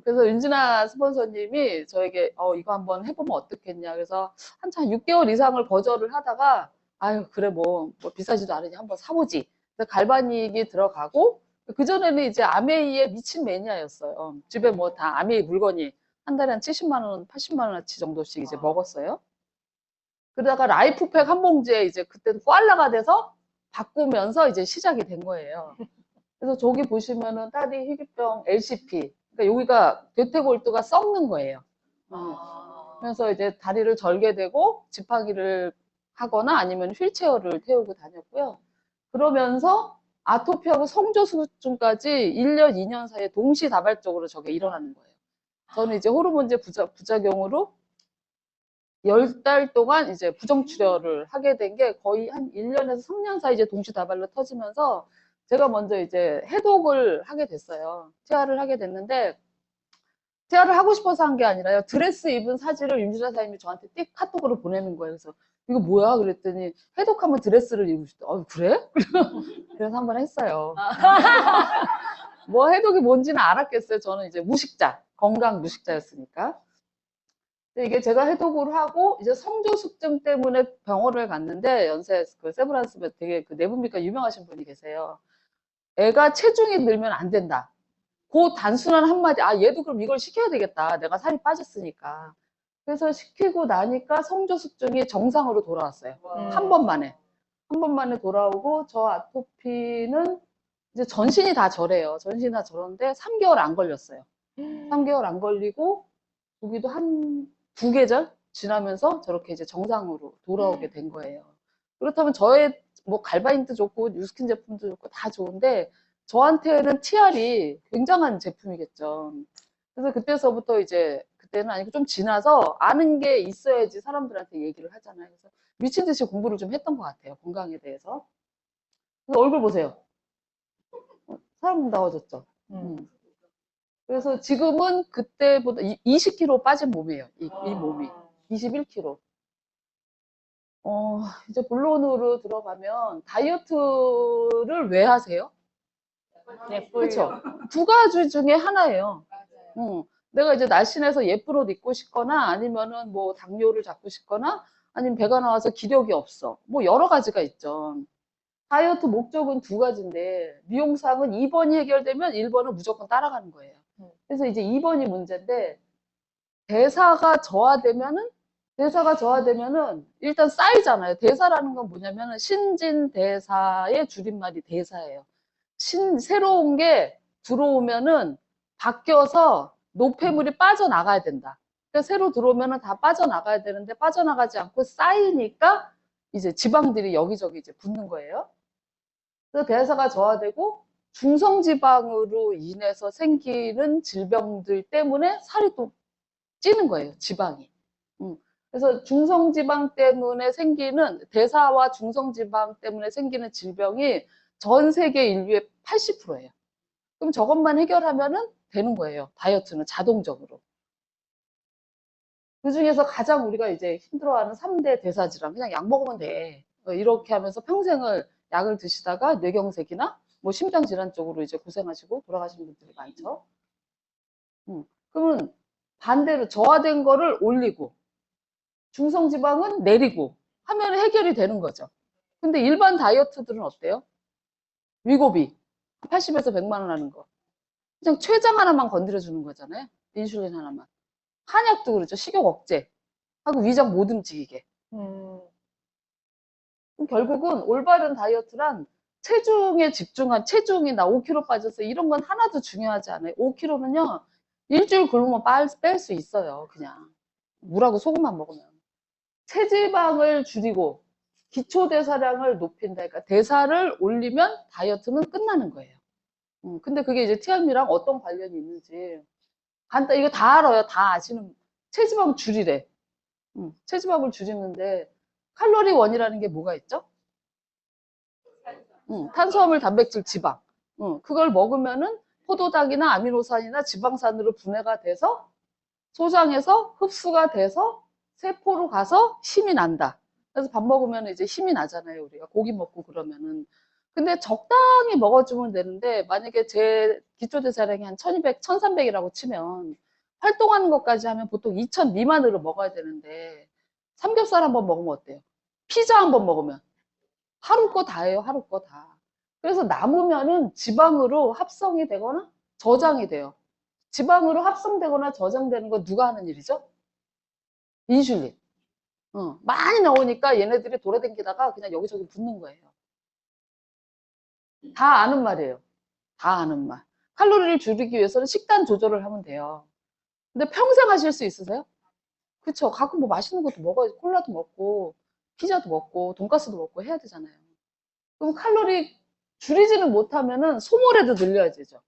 그래서 윤진아 스폰서님이 저에게 이거 한번 해보면 어떻겠냐. 그래서 한참 6개월 이상을 거절을 하다가 아유 그래 뭐 비싸지도 않으니 한번 사보지. 그래서 갈바닉이 들어가고 그전에는 이제 아메이의 미친 매니아였어요. 집에 뭐 다 아메이 물건이 한 달에 한 70만 원, 80만 원어치 정도씩 이제 먹었어요. 그러다가 라이프팩 한 봉지에 이제 그때도 꽐라가 돼서 바꾸면서 이제 시작이 된 거예요. 그래서 저기 보시면은 딸이 희귀병 LCP. 그러니까 여기가 대퇴골두가 썩는 거예요. 그래서 이제 다리를 절게 되고 지팡이를 하거나 아니면 휠체어를 태우고 다녔고요. 그러면서 아토피하고 성조수증까지 1년, 2년 사이에 동시다발적으로 저게 일어나는 거예요. 저는 이제 호르몬제 부작용으로 10달 동안 이제 부정출혈을 하게 된 게 거의 한 1년에서 3년 사이 이제 동시다발로 터지면서 제가 먼저 이제 해독을 하게 됐어요. 치아를 하게 됐는데, 치아를 하고 싶어서 한 게 아니라요. 드레스 입은 사진을 윤주자 사님이 저한테 띡 카톡으로 보내는 거예요. 그래서 이거 뭐야? 그랬더니 해독하면 드레스를 입고 싶다. 그래? 그래서 한번 했어요. 뭐 해독이 뭔지는 알았겠어요. 저는 이제 무식자, 건강 무식자였으니까. 근데 이게 제가 해독을 하고 이제 성조숙증 때문에 병원을 갔는데 연세 그 세브란스에 되게 그 내분비과 유명하신 분이 계세요. 애가 체중이 늘면 안 된다. 그 단순한 한마디, 얘도 그럼 이걸 시켜야 되겠다. 내가 살이 빠졌으니까. 그래서 시키고 나니까 성조숙증이 정상으로 돌아왔어요. 한 번만에. 한 번만에 돌아오고 저 아토피는 이제 전신이 다 저래요. 전신이 다 저런데 3개월 안 걸렸어요. 3개월 안 걸리고 거기도 한 2계절 지나면서 저렇게 이제 정상으로 돌아오게 된 거예요. 그렇다면 저의 뭐 갈바인도 좋고 뉴스킨 제품도 좋고 다 좋은데 저한테는 TR이 굉장한 제품이겠죠. 그래서 그때서부터 이제 그때는 아니고 좀 지나서 아는 게 있어야지 사람들한테 얘기를 하잖아요. 그래서 미친 듯이 공부를 좀 했던 것 같아요. 건강에 대해서. 그래서 얼굴 보세요. 사람 나와졌죠. 그래서 지금은 그때보다 20kg 빠진 몸이에요. 이 몸이. 21kg. 이제 본론으로 들어가면 다이어트를 왜 하세요? 그렇죠. 두 가지 중에 하나예요. 내가 이제 날씬해서 예쁜 옷 입고 싶거나 아니면은 뭐 당뇨를 잡고 싶거나 아니면 배가 나와서 기력이 없어. 뭐 여러 가지가 있죠. 다이어트 목적은 두 가지인데 미용사항은 2번이 해결되면 1번은 무조건 따라가는 거예요. 그래서 이제 2번이 문제인데 대사가 저하되면은 일단 쌓이잖아요. 대사라는 건 뭐냐면은 신진대사의 줄임말이 대사예요. 새로운 게 들어오면은 바뀌어서 노폐물이 빠져나가야 된다. 그러니까 새로 들어오면은 다 빠져나가야 되는데 빠져나가지 않고 쌓이니까 이제 지방들이 여기저기 이제 붙는 거예요. 그래서 대사가 저하되고 중성지방으로 인해서 생기는 질병들 때문에 살이 또 찌는 거예요, 지방이. 그래서 중성지방 때문에 생기는, 대사와 중성지방 때문에 생기는 질병이 전 세계 인류의 80%예요. 그럼 저것만 해결하면은 되는 거예요, 다이어트는 자동적으로. 그 중에서 가장 우리가 이제 힘들어하는 3대 대사질환, 그냥 약 먹으면 돼. 이렇게 하면서 평생을 약을 드시다가 뇌경색이나 뭐 심장질환 쪽으로 이제 고생하시고 돌아가시는 분들이 많죠. 그러면 반대로 저하된 거를 올리고 중성지방은 내리고 하면 해결이 되는 거죠. 근데 일반 다이어트들은 어때요? 위고비 80에서 100만 원 하는 거. 그냥 췌장 하나만 건드려 주는 거잖아요. 인슐린 하나만. 한약도 그렇죠. 식욕 억제. 하고 위장 못 움직이게. 결국은 올바른 다이어트란 체중에 집중한 체중이 나 5kg 빠졌어. 이런 건 하나도 중요하지 않아요. 5kg는요. 일주일 굶으면 뺄 수 있어요. 그냥. 물하고 소금만 먹으면. 체지방을 줄이고 기초대사량을 높인다. 그러니까 대사를 올리면 다이어트는 끝나는 거예요. 근데 그게 이제 TM이랑 어떤 관련이 있는지 간단 이거 다 알아요. 다 아시는 체지방 줄이래. 체지방을 줄이는데 칼로리원이라는 게 뭐가 있죠? 탄수화물, 단백질, 지방. 그걸 먹으면은 포도당이나 아미노산이나 지방산으로 분해가 돼서 소장해서 흡수가 돼서 세포로 가서 힘이 난다. 그래서 밥 먹으면 이제 힘이 나잖아요. 우리가 고기 먹고 그러면은. 근데 적당히 먹어주면 되는데 만약에 제 기초대사량이 한 1200, 1300이라고 치면 활동하는 것까지 하면 보통 2000 미만으로 먹어야 되는데 삼겹살 한번 먹으면 어때요? 피자 한번 먹으면 하루 거 다예요, 하루 거 다. 그래서 남으면은 지방으로 합성이 되거나 저장이 돼요. 지방으로 합성되거나 저장되는 건 누가 하는 일이죠? 인슐린. 많이 나오니까 얘네들이 돌아다니다가 그냥 여기저기 붙는 거예요. 다 아는 말이에요. 다 아는 말. 칼로리를 줄이기 위해서는 식단 조절을 하면 돼요. 근데 평생 하실 수 있으세요? 그쵸. 가끔 뭐 맛있는 것도 먹어야지. 콜라도 먹고, 피자도 먹고, 돈가스도 먹고 해야 되잖아요. 그럼 칼로리 줄이지는 못하면은 소모라도 늘려야 되죠.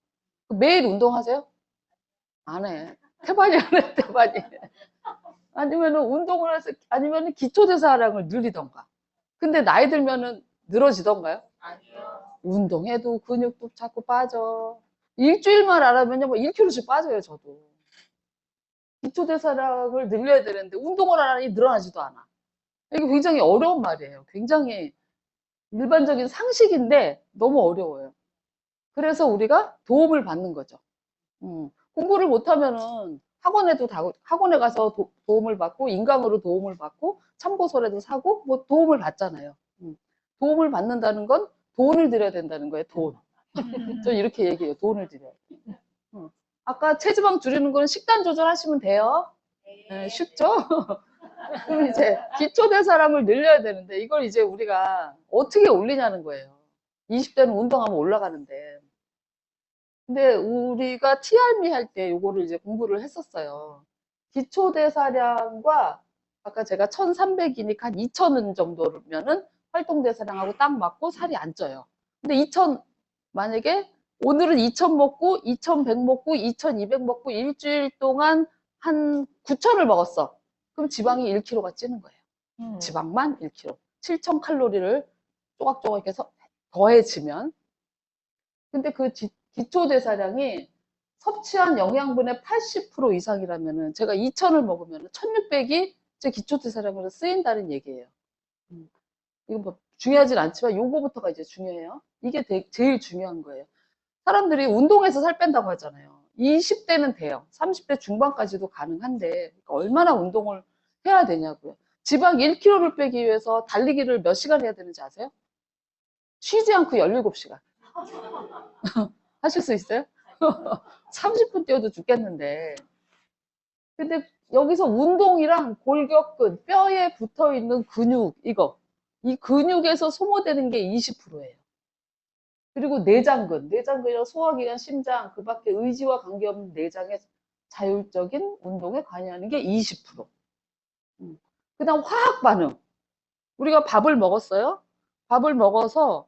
매일 운동하세요? 안 해. 태반이 안 해, 태반이. 아니면은 운동을 해서, 아니면은 기초대사량을 늘리던가. 근데 나이 들면은 늘어지던가요? 운동해도 근육도 자꾸 빠져. 일주일만 안 하면요, 뭐 1kg씩 빠져요, 저도. 기초대사량을 늘려야 되는데, 운동을 안 하니 늘어나지도 않아. 이게 굉장히 어려운 말이에요. 굉장히 일반적인 상식인데, 너무 어려워요. 그래서 우리가 도움을 받는 거죠. 공부를 못하면은 학원에 가서 도움을 받고, 인강으로 도움을 받고, 참고서라도 사고, 뭐 도움을 받잖아요. 도움을 받는다는 건 돈을 들여야 된다는 거예요, 돈. 저 이렇게 얘기해요. 돈을 들여야 돼. 아까 체지방 줄이는 거는 식단 조절하시면 돼요. 네, 쉽죠? 그럼 이제 기초대사량을 늘려야 되는데 이걸 이제 우리가 어떻게 올리냐는 거예요. 20대는 운동하면 올라가는데. 근데 우리가 TRM이 할 때 요거를 이제 공부를 했었어요. 기초대사량과 아까 제가 1300이니까 한 2000은 정도면은 활동대사량하고 딱 맞고 살이 안 쪄요. 근데 2000 만약에 오늘은 2000 먹고 2100 먹고 2200 먹고 일주일 동안 한 9000을 먹었어. 그럼 지방이 1kg가 찌는 거예요. 지방만 1kg. 7000 칼로리를 조각조각 해서 더해지면 근데 그 기초대사량이 섭취한 영양분의 80% 이상이라면은 제가 2000을 먹으면 1600이 제 기초대사량으로 쓰인다는 얘기예요. 이건 뭐 중요하진 않지만 요거부터가 이제 중요해요. 이게 제일 중요한 거예요. 사람들이 운동해서 살 뺀다고 하잖아요. 20대는 돼요. 30대 중반까지도 가능한데 그러니까 얼마나 운동을 해야 되냐고요. 지방 1kg를 빼기 위해서 달리기를 몇 시간 해야 되는지 아세요? 쉬지 않고 17시간. 하실 수 있어요? 30분 뛰어도 죽겠는데. 근데 여기서 운동이랑 골격근, 뼈에 붙어 있는 근육, 이 근육에서 소모되는 게 20%예요. 그리고 내장근이랑 소화기관, 심장, 그 밖에 의지와 관계없는 내장의 자율적인 운동에 관여하는 게 20%. 그 다음 화학 반응. 우리가 밥을 먹었어요. 밥을 먹어서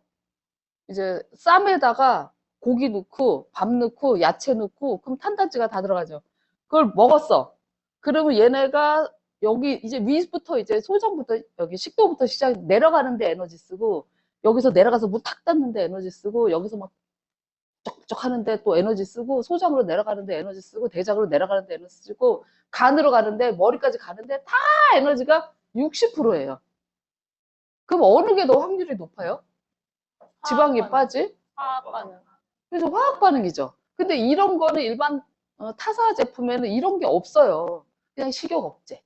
이제 쌈에다가 고기 넣고 밥 넣고 야채 넣고 그럼 탄단지가 다 들어가죠. 그걸 먹었어. 그러면 얘네가 여기 이제 위부터 이제 소장부터 여기 식도부터 시작 내려가는데 에너지 쓰고 여기서 내려가서 문 탁 닫는데 에너지 쓰고 여기서 막 쩍쩍 하는데 또 에너지 쓰고 소장으로 내려가는데 에너지 쓰고 대장으로 내려가는데 에너지 쓰고 간으로 가는데 머리까지 가는데 다 에너지가 60%예요. 그럼 어느 게 더 확률이 높아요? 지방이 빠지? 화학 반응. 그래서 화학 반응이죠. 근데 이런 거는 일반 타사 제품에는 이런 게 없어요. 그냥 식욕 억제.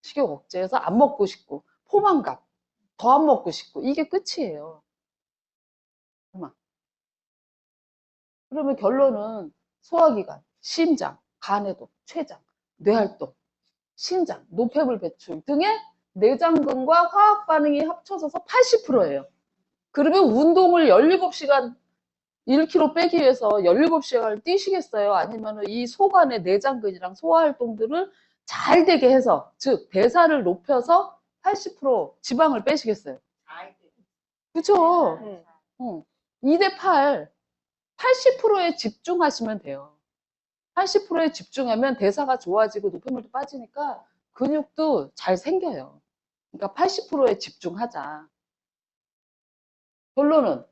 식욕 억제해서 안 먹고 싶고 포만감. 더 안 먹고 싶고 이게 끝이에요. 그러면 결론은 소화기관, 심장, 간해도, 췌장, 뇌활동, 신장, 노폐물 배출 등의 내장근과 화학 반응이 합쳐져서 80%예요. 그러면 운동을 17시간 1kg 빼기 위해서 17시간을 뛰시겠어요? 아니면 이 소관의 내장근이랑 소화활동들을 잘 되게 해서, 즉, 대사를 높여서 80% 지방을 빼시겠어요? 그쵸? 2대 8, 80%에 집중하시면 돼요. 80%에 집중하면 대사가 좋아지고 노폐물도 빠지니까 근육도 잘 생겨요. 그러니까 80%에 집중하자. 결론은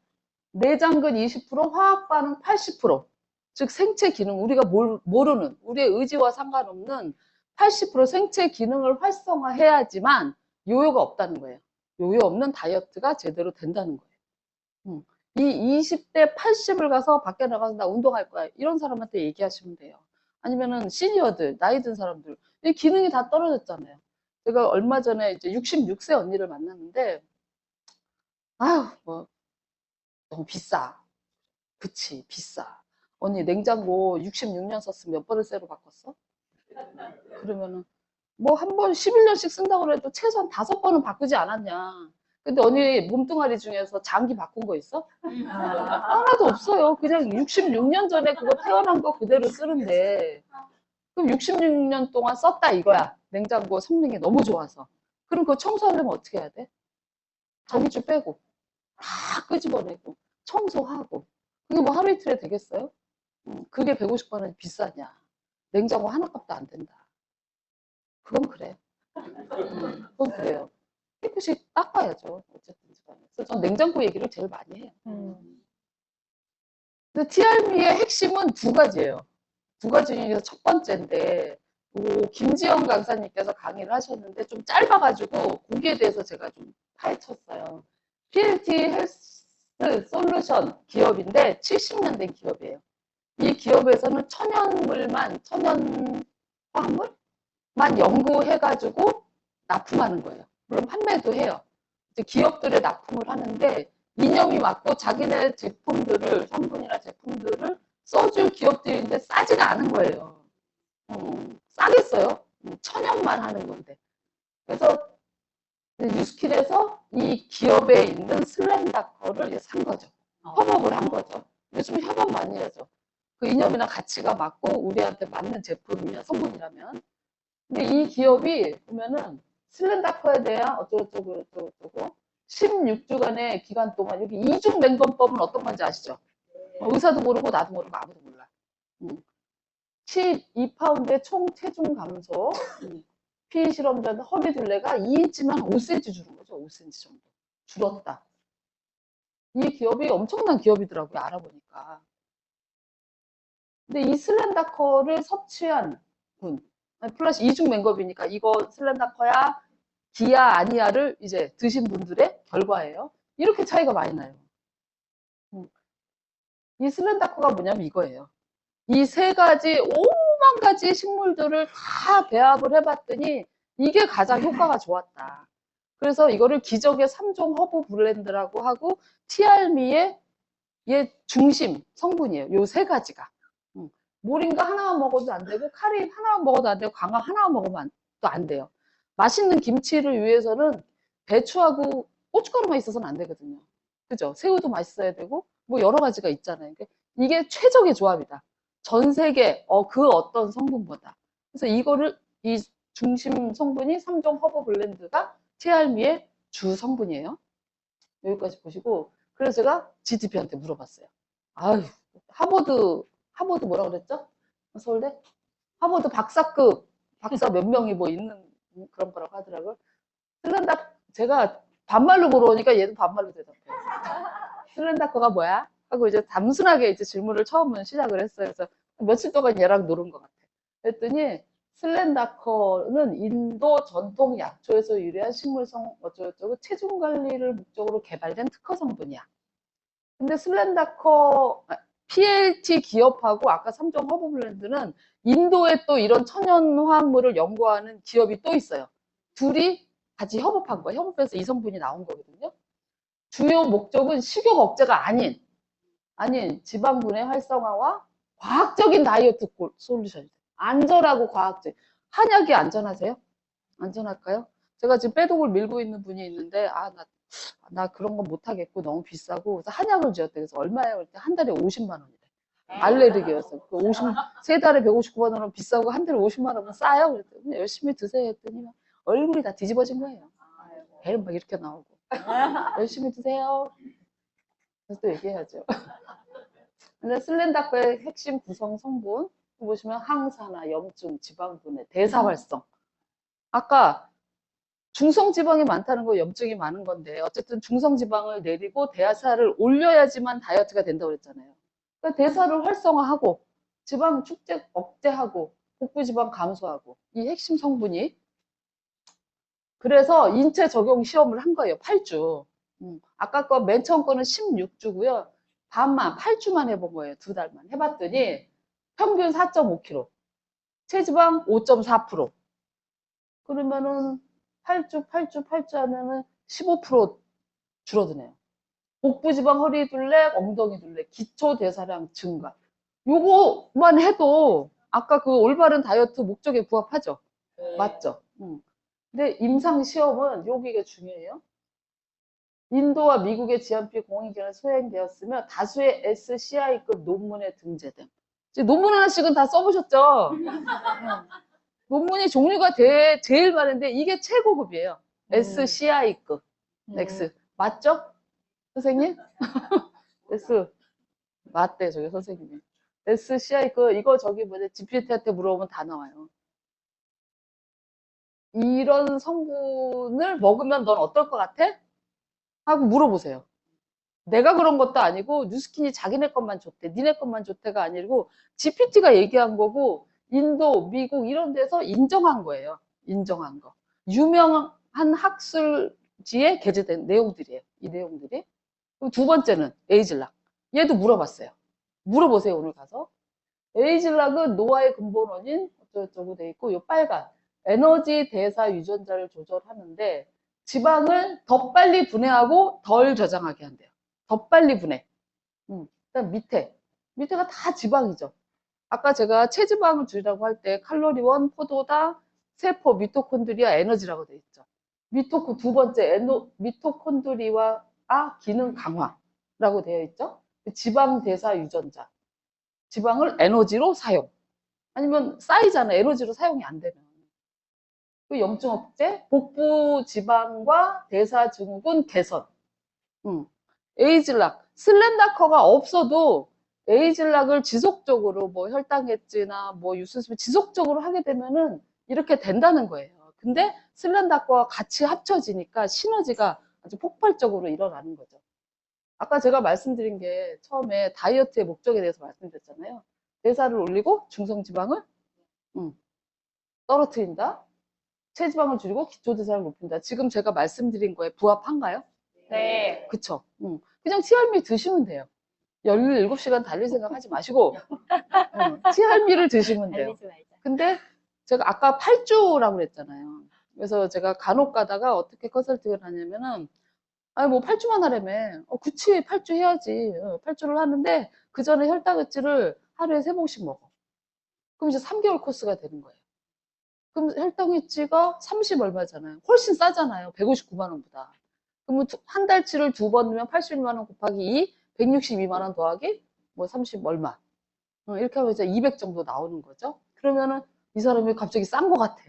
내장근 20%, 화학 반응 80%. 즉 생체 기능, 우리가 모르는 우리의 의지와 상관없는 80% 생체 기능을 활성화해야지만 요요가 없다는 거예요. 요요 없는 다이어트가 제대로 된다는 거예요. 이 20대 80을 가서 밖에 나가서 나 운동할 거야. 이런 사람한테 얘기하시면 돼요. 아니면은 시니어들, 나이 든 사람들. 이 기능이 다 떨어졌잖아요. 제가 얼마 전에 이제 66세 언니를 만났는데, 아유, 뭐, 너무 비싸. 그치, 비싸. 언니, 냉장고 66년 썼으면 몇 번을 새로 바꿨어? 그러면은, 뭐 한 번 11년씩 쓴다고 해도 최소한 5번은 바꾸지 않았냐. 근데 언니 몸뚱아리 중에서 장기 바꾼 거 있어? 하나도 없어요. 그냥 66년 전에 그거 태어난 거 그대로 쓰는데. 그럼 66년 동안 썼다 이거야. 냉장고 성능이 너무 좋아서. 그럼 그거 청소하려면 어떻게 해야 돼? 전기줄 빼고, 다 끄집어내고, 청소하고. 그게 뭐 하루 이틀에 되겠어요? 그게 150만 원이 비싸냐. 냉장고 하나 값도 안 된다. 그건 그래. 그건 그래요. 깨끗이 닦아야죠. 어쨌든. 그래서 전 냉장고 얘기를 제일 많이 해요. 근데 TRM의 핵심은 두 가지예요. 두 가지 중에서 첫 번째인데, 김지영 강사님께서 강의를 하셨는데 좀 짧아가지고 거기에 대해서 제가 좀 파헤쳤어요. PLT 헬스 솔루션 기업인데 70년 된 기업이에요. 이 기업에서는 천연 화합물만 연구해가지고 납품하는 거예요. 물론 판매도 해요. 이제 기업들에 납품을 하는데 이념이 맞고 자기네 제품들을, 성분이나 제품들을 써줄 기업들인데 싸지가 않은 거예요. 싸겠어요? 천연만 하는 건데. 그래서 뉴스킬에서 이 기업에 있는 슬렌다커를 산 거죠. 협업을 한 거죠. 요즘 협업 많이 하죠. 그 이념이나 가치가 맞고 우리한테 맞는 제품이면 성분이라면. 근데 이 기업이 보면은 슬렌다커에 대한 어쩌고저쩌고 16주간의 기간 동안 여기 이중 맹금법은 어떤 건지 아시죠? 의사도 모르고 나도 모르고 아무도 몰라. 12파운드의 총 체중 감소, 피해 실험자들 허리 둘레가 2인치만 5cm 줄은 거죠. 5cm 정도 줄었다. 이 기업이 엄청난 기업이더라고요. 알아보니까. 근데 이 슬렌다커를 섭취한 분, 플러스 이중 맹겁이니까 이거 슬렌다커야 기아 아니야를 이제 드신 분들의 결과예요. 이렇게 차이가 많이 나요. 이 슬렌다커가 뭐냐면 이거예요. 이 세 가지, 오만 가지 식물들을 다 배합을 해봤더니 이게 가장 효과가 좋았다. 그래서 이거를 기적의 3종 허브 블렌드라고 하고 TRM의 중심 성분이에요. 요 세 가지가. 모링가 하나만 먹어도 안 되고 카린 하나만 먹어도 안 되고 광학 하나만 먹으면 또 안 돼요. 맛있는 김치를 위해서는 배추하고 고춧가루만 있어서는 안 되거든요. 그죠? 새우도 맛있어야 되고 뭐 여러 가지가 있잖아요. 이게 최적의 조합이다. 전 세계 그 어떤 성분보다. 그래서 이거를 이 중심 성분이 3종 허브 블렌드가 TRM의 주 성분이에요. 여기까지 보시고 그래서 제가 GTP한테 물어봤어요. 아유, 하버드 뭐라 그랬죠? 서울대? 하버드 박사급 박사 몇 명이 뭐 있는 그런 거라고 하더라고요. 슬렌다 제가 반말로 물어보니까 얘도 반말로 대답해요. 슬렌다커가 뭐야? 하고 이제 단순하게 이제 질문을 처음은 시작을 했어요. 그래서 며칠 동안 얘랑 노는 것 같아. 그랬더니 슬렌다커는 인도 전통 약초에서 유래한 식물성 어쩌고저쩌고 체중 관리를 목적으로 개발된 특허 성분이야. 근데 슬렌다커 PLT 기업하고 아까 3종 허브 블렌드는 인도에 또 이런 천연 화합물을 연구하는 기업이 또 있어요. 둘이 같이 협업한 거예요. 협업해서 이 성분이 나온 거거든요. 주요 목적은 식욕 억제가 아닌 지방분해 활성화와 과학적인 다이어트 솔루션이죠. 안전하고 과학적. 한약이 안전하세요? 안전할까요? 제가 지금 빼독을 밀고 있는 분이 있는데 나 그런 건 못하겠고 너무 비싸고 그래서 한약을 지었대. 그래서 얼마예요? 그랬더니 한 달에 50만 원이래. 알레르기였어. 그 3달에 159만 원은 비싸고 한 달에 50만 원은 싸요. 그랬더니 열심히 드세요 했더니 얼굴이 다 뒤집어진 거예요. 배는 막 이렇게 나오고. 열심히 드세요. 그래서 또 얘기해야죠. 근데 슬렌다커의 핵심 구성 성분 보시면 항산화, 염증, 지방분해, 대사활성. 아까 중성지방이 많다는 거 염증이 많은 건데 어쨌든 중성지방을 내리고 대사를 올려야지만 다이어트가 된다고 그랬잖아요. 그러니까 대사를 활성화하고 지방 축제 억제하고 복부지방 감소하고 이 핵심 성분이 그래서 인체 적용 시험을 한 거예요. 8주. 아까 거 맨 처음 거는 16주고요. 반만, 8주만 해본 거예요. 2달만. 해봤더니 평균 4.5kg. 체지방 5.4%. 그러면은 8주 하면은 15% 줄어드네요. 복부지방, 허리둘레, 엉덩이둘레, 기초대사량 증가. 요거만 해도 아까 그 올바른 다이어트 목적에 부합하죠? 맞죠? 근데 임상시험은 여기가 중요해요. 인도와 미국의 GMP 공익기관에 소행되었으며 다수의 SCI급 논문에 등재됨. 지금 논문 하나씩은 다 써보셨죠? 논문이 종류가 제일 많은데 이게 최고급이에요. SCI급. X. 맞죠? 선생님? S. 맞대, 저기 선생님이. SCI급, 이거 저기 뭐냐, GPT한테 물어보면 다 나와요. 이런 성분을 먹으면 넌 어떨 것 같아? 하고 물어보세요. 내가 그런 것도 아니고 뉴스킨이 자기네 것만 좋대, 니네 것만 좋대가 아니고 GPT가 얘기한 거고 인도, 미국 이런 데서 인정한 거예요. 인정한 거. 유명한 학술지에 게재된 내용들이에요. 이 내용들이. 그리고 두 번째는 에이즐락. 얘도 물어봤어요. 물어보세요, 오늘 가서. 에이즐락은 노화의 근본 원인 어쩌고저쩌고 돼 있고 요 빨간 에너지 대사 유전자를 조절하는데 지방을 더 빨리 분해하고 덜 저장하게 한대요. 더 빨리 분해. 그다음 밑에가 다 지방이죠. 아까 제가 체지방을 줄이라고 할 때 칼로리원, 포도당, 세포, 미토콘드리아, 에너지라고 돼 있죠. 두 번째 미토콘드리아 기능 강화라고 되어 있죠. 지방 대사 유전자. 지방을 에너지로 사용. 아니면 쌓이잖아. 에너지로 사용이 안 되면. 그 염증 억제, 복부 지방과 대사 증후군 개선. 에이즐락, 슬렌다커가 없어도 에이즐락을 지속적으로 뭐 혈당했지나 뭐 유스스를 지속적으로 하게 되면은 이렇게 된다는 거예요. 근데 슬렌다커와 같이 합쳐지니까 시너지가 아주 폭발적으로 일어나는 거죠. 아까 제가 말씀드린 게 처음에 다이어트의 목적에 대해서 말씀드렸잖아요. 대사를 올리고 중성지방을 떨어뜨린다. 체지방을 줄이고 기초대사를 높인다. 지금 제가 말씀드린 거에 부합한가요? 네. 그쵸? 그냥 티알미 드시면 돼요. 17시간 달릴 생각 하지 마시고 티알미를 드시면 돼요. 달리지 말자. 근데 제가 아까 8주라고 그랬잖아요. 그래서 제가 간혹 가다가 어떻게 컨설팅을 하냐면은 아니 뭐 8주만 하려면 그치 8주 해야지. 8주를 하는데 그 전에 혈당액질을 하루에 3번씩 먹어. 그럼 이제 3개월 코스가 되는 거예요. 그럼 혈당액지가 30 얼마잖아요. 훨씬 싸잖아요. 159만 원보다. 그러면 한 달치를 2번 넣으면 81만 원 곱하기 2, 162만 원 더하기 뭐 30 얼마. 이렇게 하면 이제 200 정도 나오는 거죠. 그러면은 이 사람이 갑자기 싼 것 같아.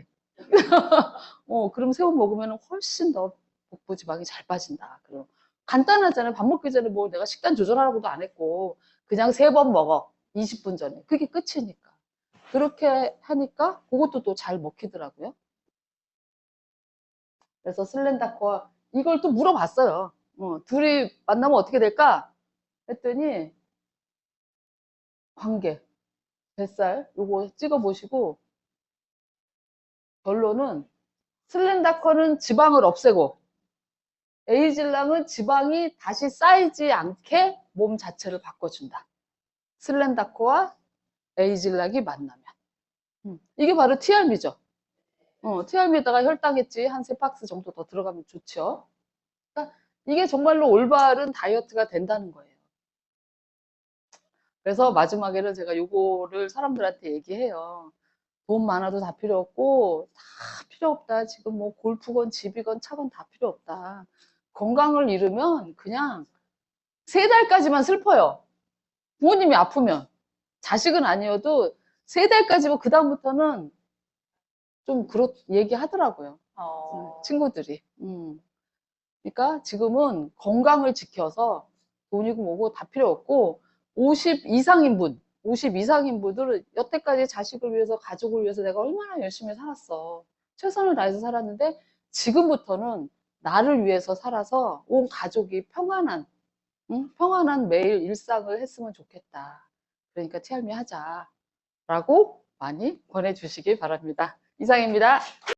그럼 새우 먹으면 훨씬 더 복부 지방이 잘 빠진다. 그럼 간단하잖아요. 밥 먹기 전에 뭐 내가 식단 조절하라고도 안 했고 그냥 3번 먹어. 20분 전에. 그게 끝이니까. 그렇게 하니까 그것도 또 잘 먹히더라고요. 그래서 슬렌다코와 이걸 또 물어봤어요. 둘이 만나면 어떻게 될까? 했더니 관계, 뱃살 요거 찍어보시고 결론은 슬렌다커는 지방을 없애고 에이즐락은 지방이 다시 쌓이지 않게 몸 자체를 바꿔준다. 슬렌다커와 에이즐락이 만나면. 이게 바로 TRM이죠. TRM에다가 혈당했지 한 3박스 정도 더 들어가면 좋죠. 그러니까 이게 정말로 올바른 다이어트가 된다는 거예요. 그래서 마지막에는 제가 요거를 사람들한테 얘기해요. 돈 많아도 다 필요 없고 다 필요 없다. 지금 뭐 골프건 집이건 차건 다 필요 없다. 건강을 잃으면 그냥 3달까지만 슬퍼요. 부모님이 아프면. 자식은 아니어도 3달까지고 그다음부터는 좀 얘기하더라고요. 친구들이. 그러니까 지금은 건강을 지켜서 돈이고 뭐고 다 필요 없고 50 이상인분들은 여태까지 자식을 위해서 가족을 위해서 내가 얼마나 열심히 살았어. 최선을 다해서 살았는데 지금부터는 나를 위해서 살아서 온 가족이 평안한 평안한 매일 일상을 했으면 좋겠다. 그러니까 TRM이 하자라고 많이 권해주시기 바랍니다. 이상입니다.